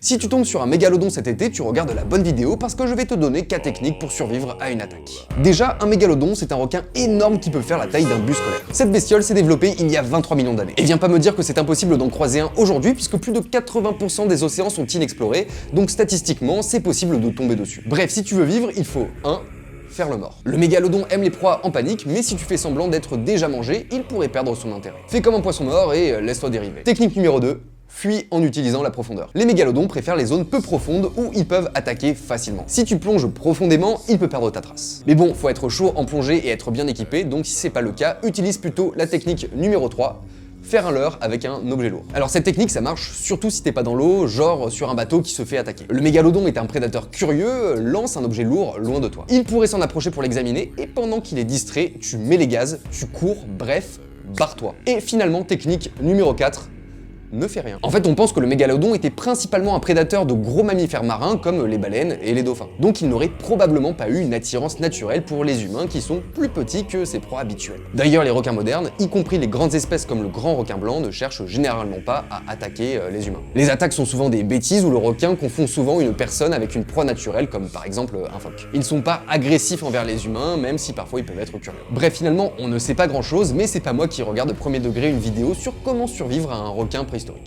Si tu tombes sur un mégalodon cet été, tu regardes la bonne vidéo parce que je vais te donner 4 techniques pour survivre à une attaque. Déjà, un mégalodon, c'est un requin énorme qui peut faire la taille d'un bus scolaire. Cette bestiole s'est développée il y a 23 millions d'années. Et viens pas me dire que c'est impossible d'en croiser un aujourd'hui puisque plus de 80% des océans sont inexplorés, donc statistiquement, c'est possible de tomber dessus. Bref, si tu veux vivre, il faut 1. Faire le mort. Le mégalodon aime les proies en panique, mais si tu fais semblant d'être déjà mangé, il pourrait perdre son intérêt. Fais comme un poisson mort et laisse-toi dériver. Technique numéro 2. Fuis en utilisant la profondeur. Les mégalodons préfèrent les zones peu profondes où ils peuvent attaquer facilement. Si tu plonges profondément, il peut perdre ta trace. Mais bon, faut être chaud en plongée et être bien équipé, donc si c'est pas le cas, utilise plutôt la technique numéro 3. Faire un leurre avec un objet lourd. Alors cette technique ça marche surtout si t'es pas dans l'eau, genre sur un bateau qui se fait attaquer. Le mégalodon est un prédateur curieux, lance un objet lourd loin de toi. Il pourrait s'en approcher pour l'examiner et pendant qu'il est distrait, tu mets les gaz, tu cours, bref, barre-toi. Et finalement, technique numéro 4. Ne fais rien. En fait, on pense que le mégalodon était principalement un prédateur de gros mammifères marins comme les baleines et les dauphins. Donc il n'aurait probablement pas eu une attirance naturelle pour les humains qui sont plus petits que ses proies habituelles. D'ailleurs, les requins modernes, y compris les grandes espèces comme le grand requin blanc, ne cherchent généralement pas à attaquer les humains. Les attaques sont souvent des bêtises où le requin confond souvent une personne avec une proie naturelle comme par exemple un phoque. Ils ne sont pas agressifs envers les humains, même si parfois ils peuvent être curieux. Bref, finalement, on ne sait pas grand chose, mais c'est pas moi qui regarde premier degré une vidéo sur comment survivre à un requin préhistorique.